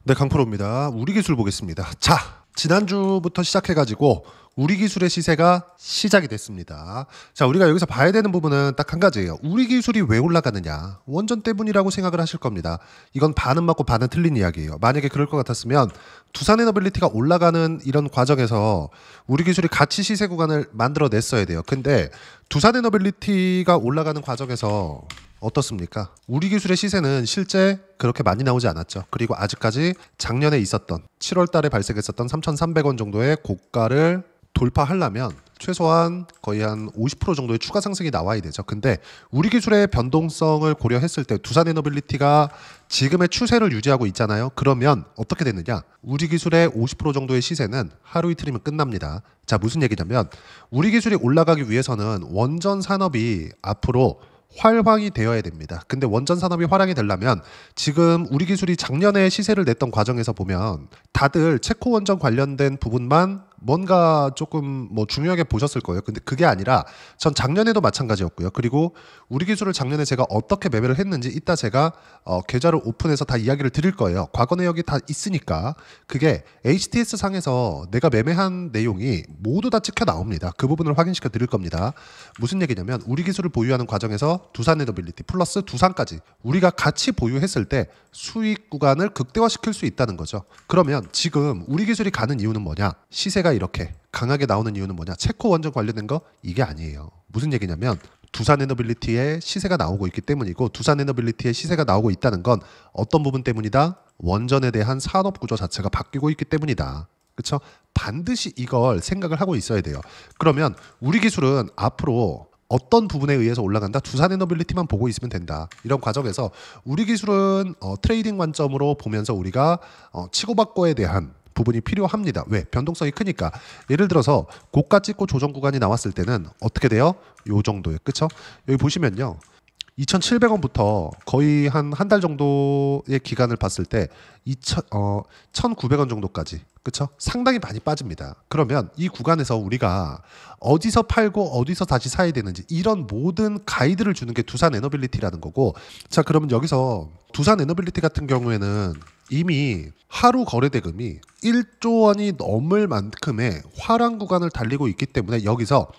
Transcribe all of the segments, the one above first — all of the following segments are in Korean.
네, 강프로입니다. 우리 기술 보겠습니다. 자, 지난주부터 시작해가지고 우리 기술의 시세가 시작이 됐습니다. 자, 우리가 여기서 봐야 되는 부분은 딱 한 가지예요. 우리 기술이 왜 올라가느냐? 원전 때문이라고 생각을 하실 겁니다. 이건 반은 맞고 반은 틀린 이야기예요. 만약에 그럴 것 같았으면 두산에너빌리티가 올라가는 이런 과정에서 우리 기술이 같이 시세 구간을 만들어냈어야 돼요. 근데 두산에너빌리티가 올라가는 과정에서 어떻습니까? 우리 기술의 시세는 실제 그렇게 많이 나오지 않았죠. 그리고 아직까지 작년에 있었던 7월 달에 발생했었던 3,300원 정도의 고가를 돌파하려면 최소한 거의 한 50% 정도의 추가 상승이 나와야 되죠. 근데 우리 기술의 변동성을 고려했을 때 두산에너빌리티가 지금의 추세를 유지하고 있잖아요. 그러면 어떻게 되느냐? 우리 기술의 50% 정도의 시세는 하루 이틀이면 끝납니다. 자, 무슨 얘기냐면 우리 기술이 올라가기 위해서는 원전 산업이 앞으로 활황이 되어야 됩니다. 근데 원전 산업이 활황이 되려면 지금 우리 기술이 작년에 시세를 냈던 과정에서 보면 다들 체코 원전 관련된 부분만 뭔가 조금 중요하게 보셨을 거예요. 근데 그게 아니라 전 작년에도 마찬가지였고요. 그리고 우리 기술을 작년에 제가 어떻게 매매를 했는지 이따 제가 계좌를 오픈해서 다 이야기를 드릴 거예요. 과거 내역이 다 있으니까 그게 HTS 상에서 내가 매매한 내용이 모두 다 찍혀 나옵니다. 그 부분을 확인시켜 드릴 겁니다. 무슨 얘기냐면 우리 기술을 보유하는 과정에서 두산에너빌리티 플러스 두산까지 우리가 같이 보유했을 때 수익 구간을 극대화시킬 수 있다는 거죠. 그러면 지금 우리 기술이 가는 이유는 뭐냐? 시세가 이렇게 강하게 나오는 이유는 뭐냐? 체코 원전 관련된 거 이게 아니에요. 무슨 얘기냐면 두산에너빌리티의 시세가 나오고 있기 때문이고 두산에너빌리티의 시세가 나오고 있다는 건 어떤 부분 때문이다? 원전에 대한 산업 구조 자체가 바뀌고 있기 때문이다. 그렇죠? 반드시 이걸 생각을 하고 있어야 돼요. 그러면 우리 기술은 앞으로 어떤 부분에 의해서 올라간다? 두산에너빌리티만 보고 있으면 된다. 이런 과정에서 우리 기술은 트레이딩 관점으로 보면서 우리가 치고받고에 대한 부분이 필요합니다. 왜? 변동성이 크니까. 예를 들어서 고가 찍고 조정 구간이 나왔을 때는 어떻게 돼요? 요 정도예요. 그렇죠? 여기 보시면요. 2,700원부터 거의 한 달 정도의 기간을 봤을 때 1,900원 정도까지. 그렇죠? 상당히 많이 빠집니다. 그러면 이 구간에서 우리가 어디서 팔고 어디서 다시 사야 되는지 이런 모든 가이드를 주는 게 두산에너빌리티라는 거고. 자, 그러면 여기서 두산에너빌리티 같은 경우에는 이미 하루 거래 대금이 1조 원이 넘을 만큼의 화랑 구간을 달리고 있기 때문에 여기서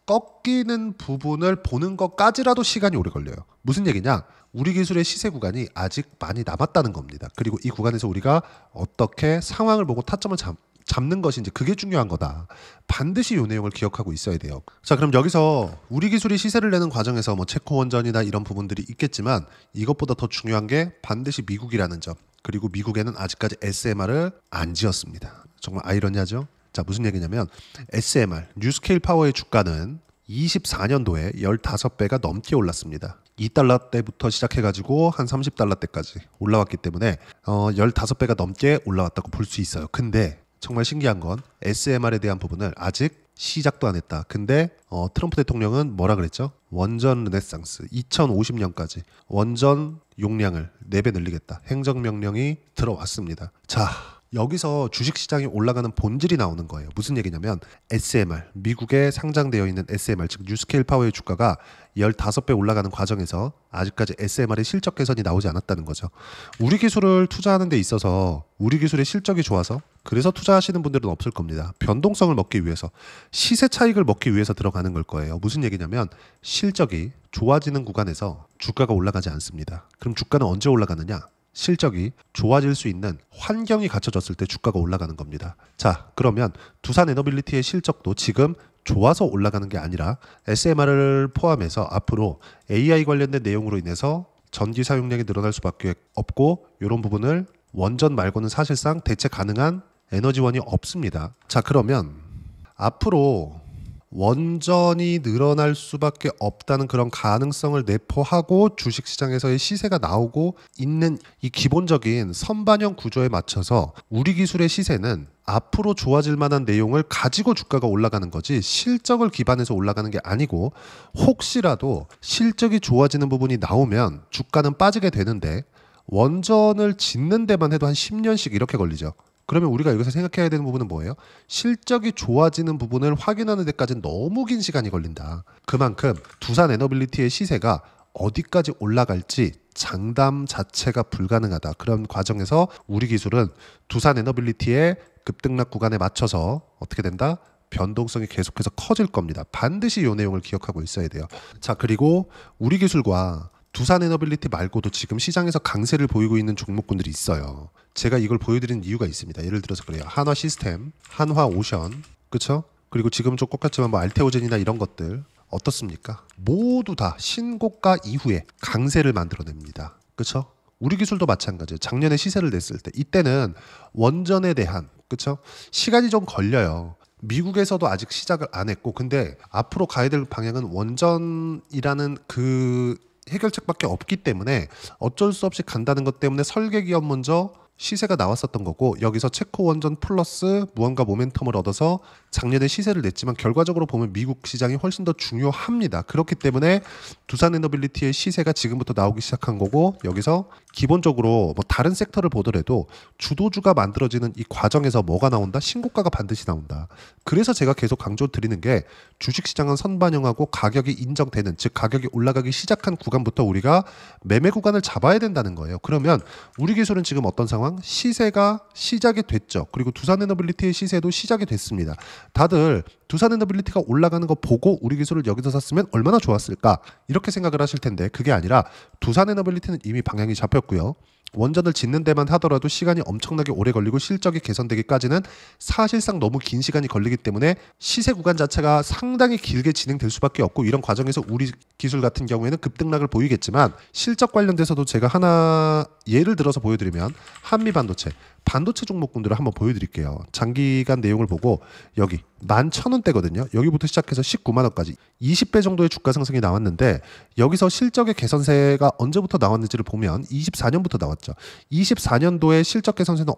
꺾이는 부분을 보는 것까지라도 시간이 오래 걸려요. 무슨 얘기냐? 우리 기술의 시세 구간이 아직 많이 남았다는 겁니다. 그리고 이 구간에서 우리가 어떻게 상황을 보고 타점을 잡는 것인지 그게 중요한 거다. 반드시 이 내용을 기억하고 있어야 돼요. 자, 그럼 여기서 우리 기술이 시세를 내는 과정에서 체코 원전이나 이런 부분들이 있겠지만 이것보다 더 중요한 게 반드시 미국이라는 점. 그리고 미국에는 아직까지 SMR을 안 지었습니다. 정말 아이러니하죠? 자, 무슨 얘기냐면 SMR, 뉴스케일 파워의 주가는 24년도에 15배가 넘게 올랐습니다. 2달러 때부터 시작해가지고 한 30달러 때까지 올라왔기 때문에 15배가 넘게 올라왔다고 볼 수 있어요. 근데 정말 신기한 건 SMR에 대한 부분을 아직 시작도 안 했다. 근데 트럼프 대통령은 뭐라 그랬죠? 원전 르네상스 2050년까지 원전 용량을 4배 늘리겠다. 행정명령이 들어왔습니다. 자, 여기서 주식시장이 올라가는 본질이 나오는 거예요. 무슨 얘기냐면 SMR, 미국에 상장되어 있는 SMR, 즉 뉴스케일 파워의 주가가 15배 올라가는 과정에서 아직까지 SMR의 실적 개선이 나오지 않았다는 거죠. 우리 기술을 투자하는 데 있어서 우리 기술의 실적이 좋아서 그래서 투자하시는 분들은 없을 겁니다. 변동성을 먹기 위해서, 시세 차익을 먹기 위해서 들어가는 걸 거예요. 무슨 얘기냐면 실적이 좋아지는 구간에서 주가가 올라가지 않습니다. 그럼 주가는 언제 올라가느냐? 실적이 좋아질 수 있는 환경이 갖춰졌을 때 주가가 올라가는 겁니다. 자, 그러면 두산에너빌리티의 실적도 지금 좋아서 올라가는 게 아니라 SMR을 포함해서 앞으로 AI 관련된 내용으로 인해서 전기 사용량이 늘어날 수밖에 없고 이런 부분을 원전 말고는 사실상 대체 가능한 에너지원이 없습니다. 자, 그러면 앞으로 원전이 늘어날 수밖에 없다는 그런 가능성을 내포하고 주식시장에서의 시세가 나오고 있는 이 기본적인 선반영 구조에 맞춰서 우리 기술의 시세는 앞으로 좋아질 만한 내용을 가지고 주가가 올라가는 거지 실적을 기반해서 올라가는 게 아니고 혹시라도 실적이 좋아지는 부분이 나오면 주가는 빠지게 되는데 원전을 짓는 데만 해도 한 10년씩 이렇게 걸리죠. 그러면 우리가 여기서 생각해야 되는 부분은 뭐예요? 실적이 좋아지는 부분을 확인하는 데까지는 너무 긴 시간이 걸린다. 그만큼 두산에너빌리티의 시세가 어디까지 올라갈지 장담 자체가 불가능하다. 그런 과정에서 우리 기술은 두산 에너빌리티의 급등락 구간에 맞춰서 어떻게 된다? 변동성이 계속해서 커질 겁니다. 반드시 이 내용을 기억하고 있어야 돼요. 자, 그리고 우리 기술과 두산 에너빌리티 말고도 지금 시장에서 강세를 보이고 있는 종목군들이 있어요. 제가 이걸 보여드리는 이유가 있습니다. 예를 들어서 그래요. 한화 시스템, 한화 오션, 그렇죠? 그리고 지금 좀 꺾였지만 뭐 알테오젠이나 이런 것들 어떻습니까? 모두 다 신고가 이후에 강세를 만들어냅니다. 그렇죠? 우리 기술도 마찬가지예요. 작년에 시세를 냈을 때 이때는 원전에 대한, 그렇죠? 시간이 좀 걸려요. 미국에서도 아직 시작을 안 했고, 근데 앞으로 가야 될 방향은 원전이라는 그 해결책밖에 없기 때문에 어쩔 수 없이 간다는 것 때문에 설계 기업 먼저 시세가 나왔었던 거고, 여기서 체코 원전 플러스 무언가 모멘텀을 얻어서 작년에 시세를 냈지만 결과적으로 보면 미국 시장이 훨씬 더 중요합니다. 그렇기 때문에 두산 에너빌리티의 시세가 지금부터 나오기 시작한 거고, 여기서 기본적으로 뭐 다른 섹터를 보더라도 주도주가 만들어지는 이 과정에서 뭐가 나온다? 신고가가 반드시 나온다. 그래서 제가 계속 강조드리는 게 주식시장은 선반영하고 가격이 인정되는, 즉 가격이 올라가기 시작한 구간부터 우리가 매매 구간을 잡아야 된다는 거예요. 그러면 우리 기술은 지금 어떤 상황? 시세가 시작이 됐죠. 그리고 두산에너빌리티의 시세도 시작이 됐습니다. 다들 두산에너빌리티가 올라가는 거 보고 우리 기술을 여기서 샀으면 얼마나 좋았을까? 이렇게 생각을 하실 텐데 그게 아니라 두산에너빌리티는 이미 방향이 잡혔고요. 원전을 짓는 데만 하더라도 시간이 엄청나게 오래 걸리고 실적이 개선되기까지는 사실상 너무 긴 시간이 걸리기 때문에 시세 구간 자체가 상당히 길게 진행될 수밖에 없고, 이런 과정에서 우리 기술 같은 경우에는 급등락을 보이겠지만 실적 관련돼서도 제가 하나 예를 들어서 보여드리면 한미반도체, 반도체 종목군들을 한번 보여드릴게요. 장기간 내용을 보고 여기 11,000원대거든요. 여기부터 시작해서 19만 원까지 20배 정도의 주가 상승이 나왔는데, 여기서 실적의 개선세가 언제부터 나왔는지를 보면 24년부터 나왔죠. 24년도에 실적 개선세는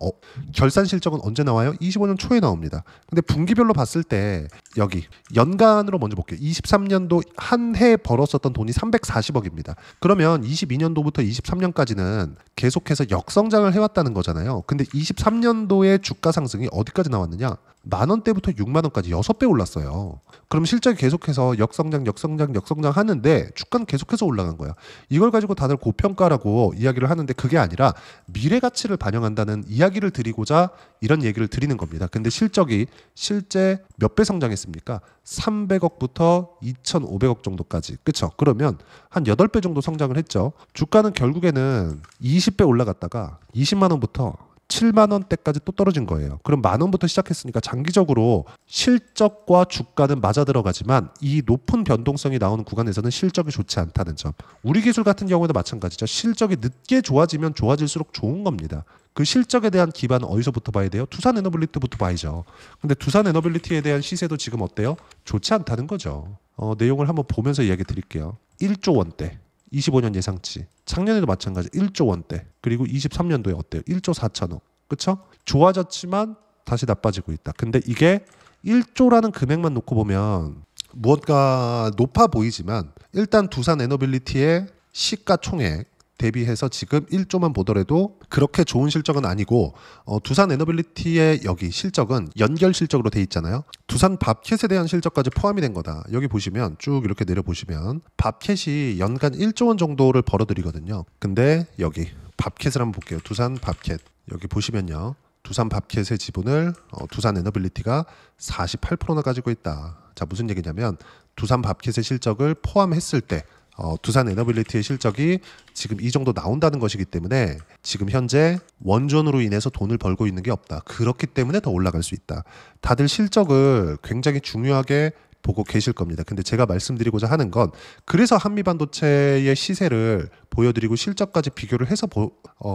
결산 실적은 언제 나와요? 25년 초에 나옵니다. 근데 분기별로 봤을 때 여기 연간으로 먼저 볼게요. 23년도 한 해 벌었었던 돈이 340억입니다. 그러면 22년도부터 23년까지는 계속해서 역성장을 해왔다는 거잖아요. 근데 23년도에 주가 상승이 어디까지 나왔느냐? 만원대부터 6만원까지 6배 올랐어요. 그럼 실적이 계속해서 역성장 하는데 주가는 계속해서 올라간 거야. 이걸 가지고 다들 고평가라고 이야기를 하는데 그게 아니라 미래 가치를 반영한다는 이야기를 드리고자 이런 얘기를 드리는 겁니다. 근데 실적이 실제 몇 배 성장했습니까? 300억부터 2,500억 정도까지. 그쵸? 그러면 한 8배 정도 성장을 했죠. 주가는 결국에는 20배 올라갔다가 20만 원부터 7만 원대까지 또 떨어진 거예요. 그럼 만 원부터 시작했으니까 장기적으로 실적과 주가는 맞아 들어가지만 이 높은 변동성이 나오는 구간에서는 실적이 좋지 않다는 점. 우리 기술 같은 경우에도 마찬가지죠. 실적이 늦게 좋아지면 좋아질수록 좋은 겁니다. 그 실적에 대한 기반은 어디서부터 봐야 돼요? 두산 에너빌리티부터 봐야죠. 근데 두산 에너빌리티에 대한 시세도 지금 어때요? 좋지 않다는 거죠. 내용을 한번 보면서 이야기 드릴게요. 1조 원대. 25년 예상치. 작년에도 마찬가지 1조 원대. 그리고 23년도에 어때요? 1조 4천억. 그쵸? 좋아졌지만 다시 나빠지고 있다. 근데 이게 1조라는 금액만 놓고 보면 무언가 높아 보이지만 일단 두산 에너빌리티의 시가총액 대비해서 지금 1조만 보더라도 그렇게 좋은 실적은 아니고, 두산 에너빌리티의 여기 실적은 연결 실적으로 돼 있잖아요. 두산 밥캣에 대한 실적까지 포함이 된 거다. 여기 보시면 쭉 이렇게 내려보시면 밥캣이 연간 1조 원 정도를 벌어들이거든요. 근데 여기 밥캣을 한번 볼게요. 두산 밥캣 여기 보시면요. 두산 밥캣의 지분을 두산 에너빌리티가 48%나 가지고 있다. 자, 무슨 얘기냐면 두산 밥캣의 실적을 포함했을 때 두산 에너빌리티의 실적이 지금 이 정도 나온다는 것이기 때문에 지금 현재 원전으로 인해서 돈을 벌고 있는 게 없다. 그렇기 때문에 더 올라갈 수 있다. 다들 실적을 굉장히 중요하게 보고 계실 겁니다. 근데 제가 말씀드리고자 하는 건 그래서 한미반도체의 시세를 보여드리고 실적까지 비교를 해서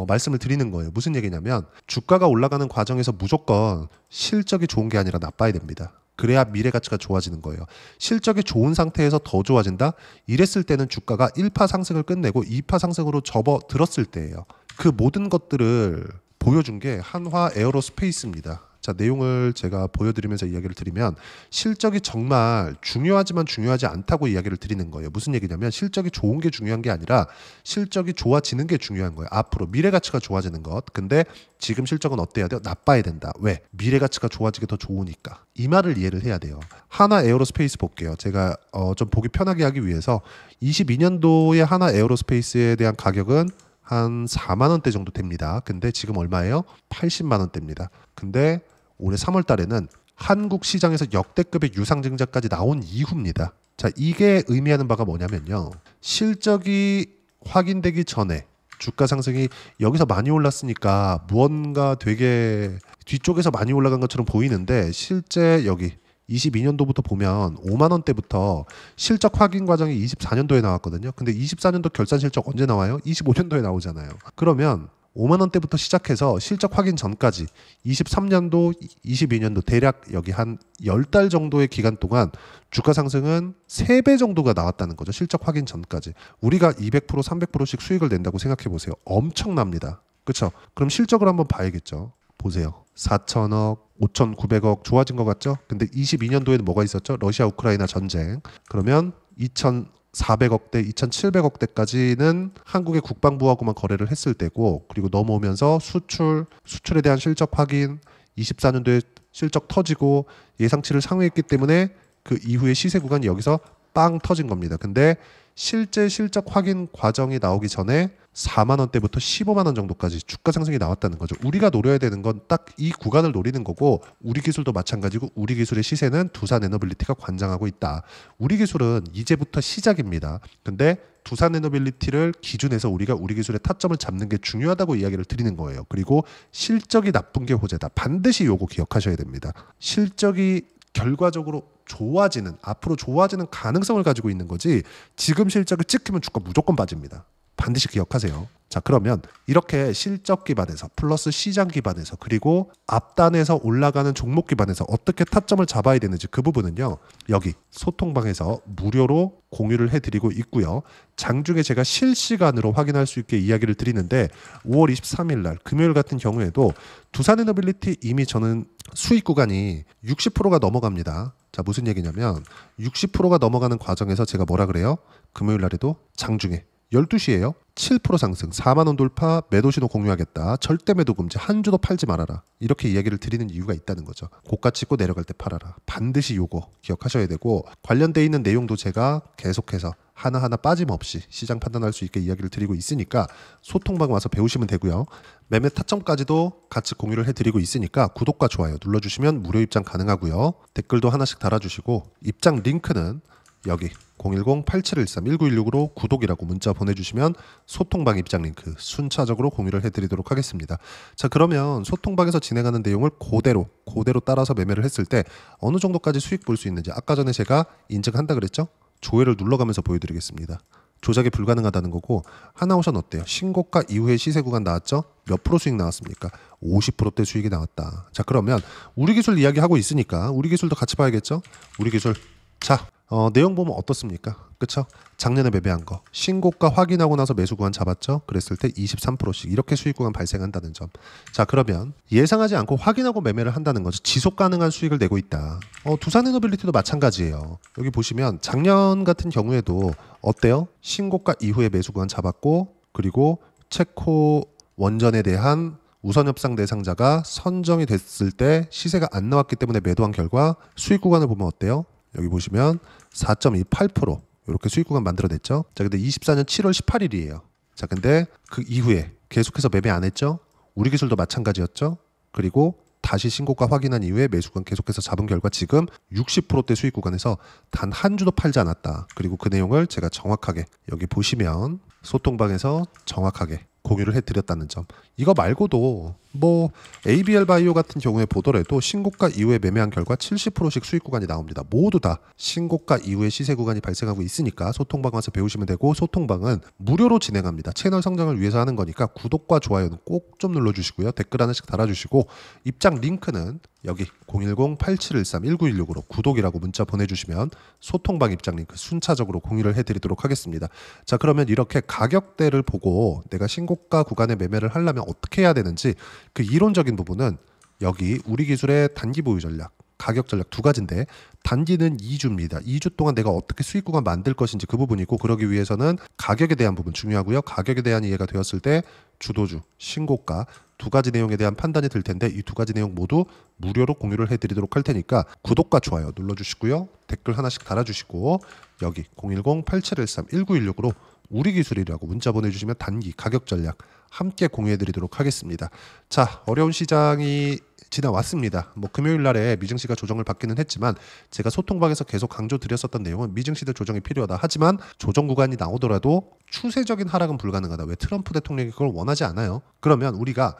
말씀을 드리는 거예요. 무슨 얘기냐면 주가가 올라가는 과정에서 무조건 실적이 좋은 게 아니라 나빠야 됩니다. 그래야 미래 가치가 좋아지는 거예요. 실적이 좋은 상태에서 더 좋아진다? 이랬을 때는 주가가 1파 상승을 끝내고 2파 상승으로 접어들었을 때예요. 그 모든 것들을 보여준 게 한화 에어로스페이스입니다. 자, 내용을 제가 보여드리면서 이야기를 드리면 실적이 정말 중요하지만 중요하지 않다고 이야기를 드리는 거예요. 무슨 얘기냐면 실적이 좋은 게 중요한 게 아니라 실적이 좋아지는 게 중요한 거예요. 앞으로 미래 가치가 좋아지는 것. 근데 지금 실적은 어때야 돼요? 나빠야 된다. 왜? 미래 가치가 좋아지게 더 좋으니까. 이 말을 이해를 해야 돼요. 하나 에어로스페이스 볼게요. 제가 좀 보기 편하게 하기 위해서 22년도에 하나 에어로스페이스에 대한 가격은 한 4만 원대 정도 됩니다. 근데 지금 얼마예요? 80만 원대입니다. 근데 올해 3월 달에는 한국 시장에서 역대급의 유상증자까지 나온 이후입니다. 자, 이게 의미하는 바가 뭐냐면요. 실적이 확인되기 전에 주가 상승이 여기서 많이 올랐으니까 무언가 되게 뒤쪽에서 많이 올라간 것처럼 보이는데 실제 여기 22년도부터 보면 5만 원대부터 실적 확인 과정이 24년도에 나왔거든요. 근데 24년도 결산 실적 언제 나와요? 25년도에 나오잖아요. 그러면 5만 원대부터 시작해서 실적 확인 전까지 23년도, 22년도 대략 여기 한 10달 정도의 기간 동안 주가 상승은 3배 정도가 나왔다는 거죠. 실적 확인 전까지. 우리가 200%, 300%씩 수익을 낸다고 생각해 보세요. 엄청납니다. 그렇죠? 그럼 실적을 한번 봐야겠죠. 보세요. 4천억, 5,900억 좋아진 것 같죠? 근데 22년도에는 뭐가 있었죠? 러시아 우크라이나 전쟁. 그러면 2,400억대, 2,700억대까지는 한국의 국방부하고만 거래를 했을 때고, 그리고 넘어오면서 수출에 대한 실적 확인, 24년도에 실적 터지고 예상치를 상회했기 때문에 그 이후에 시세 구간이 여기서 빵 터진 겁니다. 근데 실제 실적 확인 과정이 나오기 전에 4만 원대부터 15만 원 정도까지 주가 상승이 나왔다는 거죠. 우리가 노려야 되는 건 딱 이 구간을 노리는 거고, 우리 기술도 마찬가지고 우리 기술의 시세는 두산에너빌리티가 관장하고 있다. 우리 기술은 이제부터 시작입니다. 근데 두산에너빌리티를 기준해서 우리가 우리 기술의 타점을 잡는 게 중요하다고 이야기를 드리는 거예요. 그리고 실적이 나쁜 게 호재다. 반드시 요거 기억하셔야 됩니다. 실적이 결과적으로 좋아지는, 앞으로 좋아지는 가능성을 가지고 있는 거지, 지금 실적을 찍히면 주가 무조건 빠집니다. 반드시 기억하세요. 자, 그러면 이렇게 실적 기반에서 플러스 시장 기반에서 그리고 앞단에서 올라가는 종목 기반에서 어떻게 타점을 잡아야 되는지 그 부분은요, 여기 소통방에서 무료로 공유를 해드리고 있고요. 장중에 제가 실시간으로 확인할 수 있게 이야기를 드리는데 5월 23일 날 금요일 같은 경우에도 두산에너빌리티 이미 저는 수익 구간이 60%가 넘어갑니다. 자, 무슨 얘기냐면 60%가 넘어가는 과정에서 제가 뭐라 그래요? 금요일 날에도 장중에 12시에요. 7% 상승, 4만 원 돌파, 매도 신호 공유하겠다. 절대 매도 금지, 한 주도 팔지 말아라. 이렇게 이야기를 드리는 이유가 있다는 거죠. 고가 찍고 내려갈 때 팔아라. 반드시 요거 기억하셔야 되고, 관련돼 있는 내용도 제가 계속해서 하나하나 빠짐없이 시장 판단할 수 있게 이야기를 드리고 있으니까 소통방 와서 배우시면 되고요. 매매 타점까지도 같이 공유를 해드리고 있으니까 구독과 좋아요 눌러주시면 무료 입장 가능하고요. 댓글도 하나씩 달아주시고, 입장 링크는 여기 010-8713-1916으로 구독이라고 문자 보내주시면 소통방 입장 링크 순차적으로 공유를 해드리도록 하겠습니다. 자, 그러면 소통방에서 진행하는 내용을 그대로 따라서 매매를 했을 때 어느 정도까지 수익 볼 수 있는지, 아까 전에 제가 인증한다 그랬죠? 조회를 눌러가면서 보여드리겠습니다. 조작이 불가능하다는 거고, 하나오션 어때요? 신고가 이후에 시세 구간 나왔죠? 몇 프로 수익 나왔습니까? 50%대 수익이 나왔다. 자, 그러면 우리 기술 이야기하고 있으니까 우리 기술도 같이 봐야겠죠? 우리 기술. 자, 내용 보면 어떻습니까? 그쵸? 작년에 매매한 거 신고가 확인하고 나서 매수 구간 잡았죠? 그랬을 때 23%씩 이렇게 수익 구간 발생한다는 점. 자, 그러면 예상하지 않고 확인하고 매매를 한다는 거죠. 지속 가능한 수익을 내고 있다. 두산에너빌리티도 마찬가지예요. 여기 보시면 작년 같은 경우에도 어때요? 신고가 이후에 매수 구간 잡았고, 그리고 체코 원전에 대한 우선 협상 대상자가 선정이 됐을 때 시세가 안 나왔기 때문에 매도한 결과 수익 구간을 보면 어때요? 여기 보시면 4.28% 이렇게 수익 구간 만들어냈죠. 자, 근데 24년 7월 18일이에요. 자, 근데 그 이후에 계속해서 매매 안 했죠. 우리 기술도 마찬가지였죠. 그리고 다시 신고가 확인한 이후에 매수 구간 계속해서 잡은 결과 지금 60%대 수익 구간에서 단 한 주도 팔지 않았다. 그리고 그 내용을 제가 정확하게 여기 보시면 소통방에서 정확하게 공유를 해드렸다는 점. 이거 말고도 뭐 ABL 바이오 같은 경우에 보더라도 신고가 이후에 매매한 결과 70%씩 수익 구간이 나옵니다. 모두 다 신고가 이후에 시세 구간이 발생하고 있으니까 소통방 와서 배우시면 되고, 소통방은 무료로 진행합니다. 채널 성장을 위해서 하는 거니까 구독과 좋아요는 꼭 좀 눌러주시고요. 댓글 하나씩 달아주시고, 입장 링크는 여기 010-8713-1916으로 구독이라고 문자 보내주시면 소통방 입장 링크 순차적으로 공유를 해드리도록 하겠습니다. 자, 그러면 이렇게 가격대를 보고 내가 신고가 구간에 매매를 하려면 어떻게 해야 되는지 그 이론적인 부분은 여기 우리 기술의 단기 보유 전략, 가격 전략 두 가지인데 단기는 2주입니다. 2주 동안 내가 어떻게 수익 구간 만들 것인지 그 부분이고, 그러기 위해서는 가격에 대한 부분 중요하고요. 가격에 대한 이해가 되었을 때 주도주, 신고가 두 가지 내용에 대한 판단이 들 텐데 이 두 가지 내용 모두 무료로 공유를 해드리도록 할 테니까 구독과 좋아요 눌러주시고요. 댓글 하나씩 달아주시고 여기 010-8713-1916으로 우리 기술이라고 문자 보내주시면 단기 가격 전략 함께 공유해드리도록 하겠습니다. 자, 어려운 시장이 지나왔습니다. 뭐 금요일 날에 미증시가 조정을 받기는 했지만 제가 소통방에서 계속 강조드렸었던 내용은 미증시도 조정이 필요하다. 하지만 조정 구간이 나오더라도 추세적인 하락은 불가능하다. 왜? 트럼프 대통령이 그걸 원하지 않아요. 그러면 우리가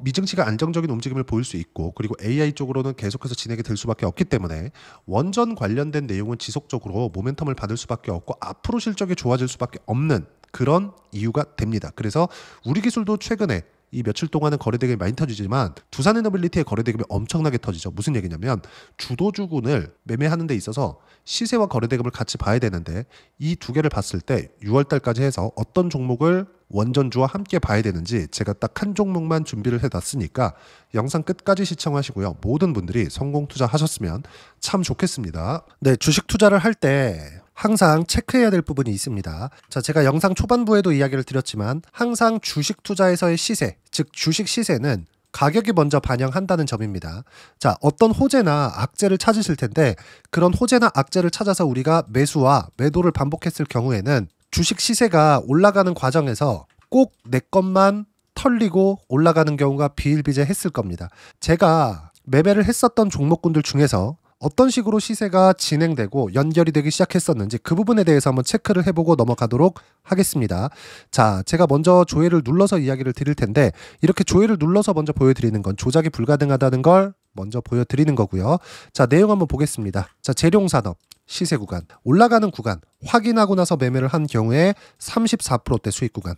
미증시가 안정적인 움직임을 보일 수 있고, 그리고 AI 쪽으로는 계속해서 진행이 될 수밖에 없기 때문에 원전 관련된 내용은 지속적으로 모멘텀을 받을 수밖에 없고 앞으로 실적이 좋아질 수밖에 없는 그런 이유가 됩니다. 그래서 우리 기술도 최근에 이 며칠 동안은 거래대금이 많이 터지지만 두산에너빌리티의 거래대금이 엄청나게 터지죠. 무슨 얘기냐면 주도주군을 매매하는 데 있어서 시세와 거래대금을 같이 봐야 되는데 이 두 개를 봤을 때 6월달까지 해서 어떤 종목을 원전주와 함께 봐야 되는지 제가 딱 한 종목만 준비를 해놨으니까 영상 끝까지 시청하시고요. 모든 분들이 성공 투자하셨으면 참 좋겠습니다. 네, 주식 투자를 할 때 항상 체크해야 될 부분이 있습니다. 자, 제가 영상 초반부에도 이야기를 드렸지만 항상 주식 투자에서의 시세, 즉 주식 시세는 가격이 먼저 반영한다는 점입니다. 자, 어떤 호재나 악재를 찾으실 텐데 그런 호재나 악재를 찾아서 우리가 매수와 매도를 반복했을 경우에는 주식 시세가 올라가는 과정에서 꼭 내 것만 털리고 올라가는 경우가 비일비재했을 겁니다. 제가 매매를 했었던 종목군들 중에서 어떤 식으로 시세가 진행되고 연결이 되기 시작했었는지 그 부분에 대해서 한번 체크를 해보고 넘어가도록 하겠습니다. 자, 제가 먼저 조회를 눌러서 이야기를 드릴 텐데 이렇게 조회를 눌러서 먼저 보여드리는 건 조작이 불가능하다는 걸 먼저 보여드리는 거고요. 자, 내용 한번 보겠습니다. 자, 재룡산업 시세 구간, 올라가는 구간 확인하고 나서 매매를 한 경우에 34%대 수익 구간.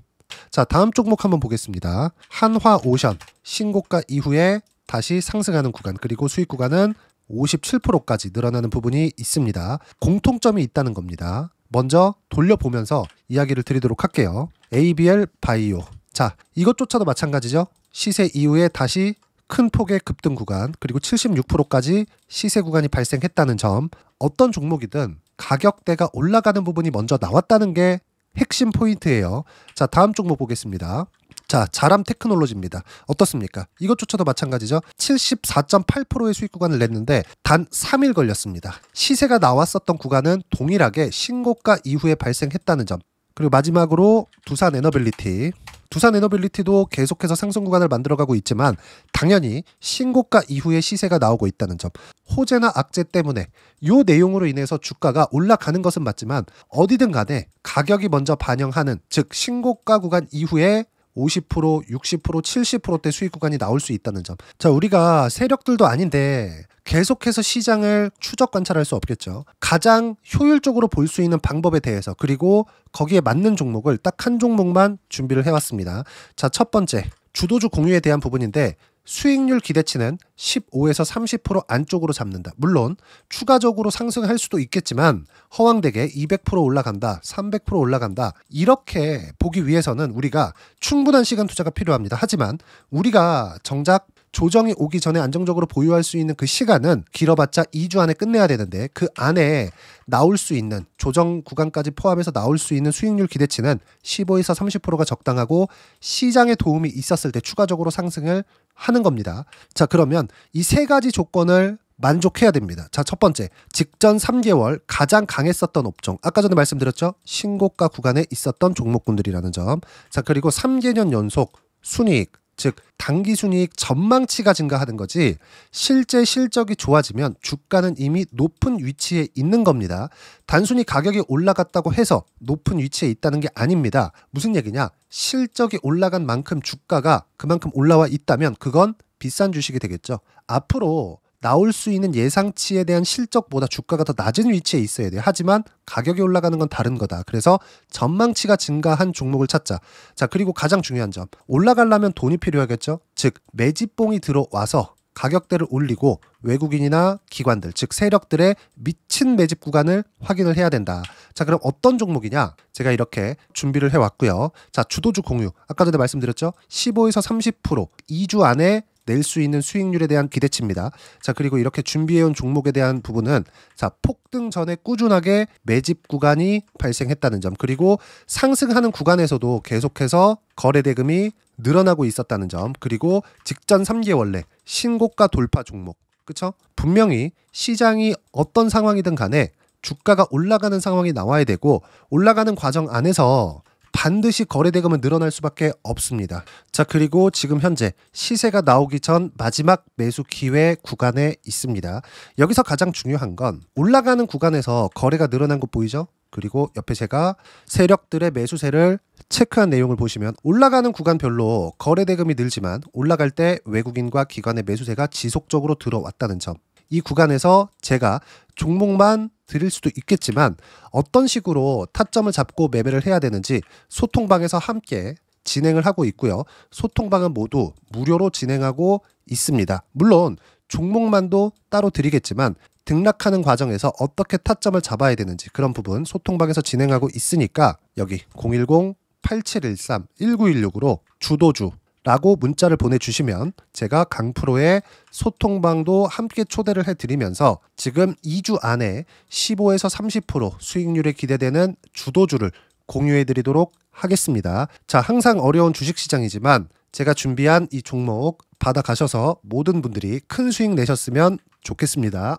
자, 다음 종목 한번 보겠습니다. 한화오션 신고가 이후에 다시 상승하는 구간, 그리고 수익 구간은 57%까지 늘어나는 부분이 있습니다. 공통점이 있다는 겁니다. 먼저 돌려보면서 이야기를 드리도록 할게요. ABL 바이오. 자, 이것조차도 마찬가지죠. 시세 이후에 다시 큰 폭의 급등 구간, 그리고 76%까지 시세 구간이 발생했다는 점. 어떤 종목이든 가격대가 올라가는 부분이 먼저 나왔다는 게 핵심 포인트예요. 자, 다음 종목 보겠습니다. 자, 자람 테크놀로지입니다. 어떻습니까? 이것조차도 마찬가지죠. 74.8%의 수익 구간을 냈는데 단 3일 걸렸습니다. 시세가 나왔었던 구간은 동일하게 신고가 이후에 발생했다는 점. 그리고 마지막으로 두산에너빌리티. 두산에너빌리티도 계속해서 상승 구간을 만들어가고 있지만 당연히 신고가 이후에 시세가 나오고 있다는 점. 호재나 악재 때문에 이 내용으로 인해서 주가가 올라가는 것은 맞지만 어디든 간에 가격이 먼저 반영하는, 즉 신고가 구간 이후에 50%, 60%, 70%대 수익 구간이 나올 수 있다는 점. 자, 우리가 세력들도 아닌데 계속해서 시장을 추적 관찰할 수 없겠죠. 가장 효율적으로 볼 수 있는 방법에 대해서, 그리고 거기에 맞는 종목을 딱 한 종목만 준비를 해왔습니다. 자, 첫 번째 주도주 공유에 대한 부분인데 수익률 기대치는 15에서 30% 안쪽으로 잡는다. 물론 추가적으로 상승할 수도 있겠지만 허황되게 200% 올라간다, 300% 올라간다, 이렇게 보기 위해서는 우리가 충분한 시간 투자가 필요합니다. 하지만 우리가 정작 조정이 오기 전에 안정적으로 보유할 수 있는 그 시간은 길어봤자 2주 안에 끝내야 되는데 그 안에 나올 수 있는 조정 구간까지 포함해서 나올 수 있는 수익률 기대치는 15에서 30%가 적당하고 시장에 도움이 있었을 때 추가적으로 상승을 하는 겁니다. 자, 그러면 이 세 가지 조건을 만족해야 됩니다. 자, 첫 번째, 직전 3개월 가장 강했었던 업종. 아까 전에 말씀드렸죠? 신고가 구간에 있었던 종목군들이라는 점. 자, 그리고 3개년 연속 순이익, 즉 단기 순이익 전망치가 증가하는 거지 실제 실적이 좋아지면 주가는 이미 높은 위치에 있는 겁니다. 단순히 가격이 올라갔다고 해서 높은 위치에 있다는 게 아닙니다. 무슨 얘기냐? 실적이 올라간 만큼 주가가 그만큼 올라와 있다면 그건 비싼 주식이 되겠죠. 앞으로 나올 수 있는 예상치에 대한 실적보다 주가가 더 낮은 위치에 있어야 돼요. 하지만 가격이 올라가는 건 다른 거다. 그래서 전망치가 증가한 종목을 찾자. 자, 그리고 가장 중요한 점. 올라가려면 돈이 필요하겠죠. 즉 매집봉이 들어와서 가격대를 올리고 외국인이나 기관들, 즉 세력들의 미친 매집 구간을 확인을 해야 된다. 자, 그럼 어떤 종목이냐? 제가 이렇게 준비를 해왔고요. 자, 주도주 공유. 아까 전에 말씀드렸죠. 15에서 30% 2주 안에 낼 수 있는 수익률에 대한 기대치입니다. 자, 그리고 이렇게 준비해온 종목에 대한 부분은 자, 폭등 전에 꾸준하게 매집 구간이 발생했다는 점, 그리고 상승하는 구간에서도 계속해서 거래 대금이 늘어나고 있었다는 점, 그리고 직전 3개월 내 신고가 돌파 종목, 그쵸? 분명히 시장이 어떤 상황이든 간에 주가가 올라가는 상황이 나와야 되고, 올라가는 과정 안에서 반드시 거래 대금은 늘어날 수밖에 없습니다. 자, 그리고 지금 현재 시세가 나오기 전 마지막 매수 기회 구간에 있습니다. 여기서 가장 중요한 건 올라가는 구간에서 거래가 늘어난 거 보이죠? 그리고 옆에 제가 세력들의 매수세를 체크한 내용을 보시면 올라가는 구간별로 거래 대금이 늘지만 올라갈 때 외국인과 기관의 매수세가 지속적으로 들어왔다는 점, 이 구간에서 제가 종목만 드릴 수도 있겠지만 어떤 식으로 타점을 잡고 매매를 해야 되는지 소통방에서 함께 진행을 하고 있고요. 소통방은 모두 무료로 진행하고 있습니다. 물론 종목만도 따로 드리겠지만 등락하는 과정에서 어떻게 타점을 잡아야 되는지 그런 부분 소통방에서 진행하고 있으니까 여기 010-8713-1916으로 주도주라고 문자를 보내주시면 제가 강프로의 소통방도 함께 초대를 해드리면서 지금 2주 안에 15에서 30% 수익률이 기대되는 주도주를 공유해드리도록 하겠습니다. 자, 항상 어려운 주식시장이지만 제가 준비한 이 종목 받아가셔서 모든 분들이 큰 수익 내셨으면 좋겠습니다.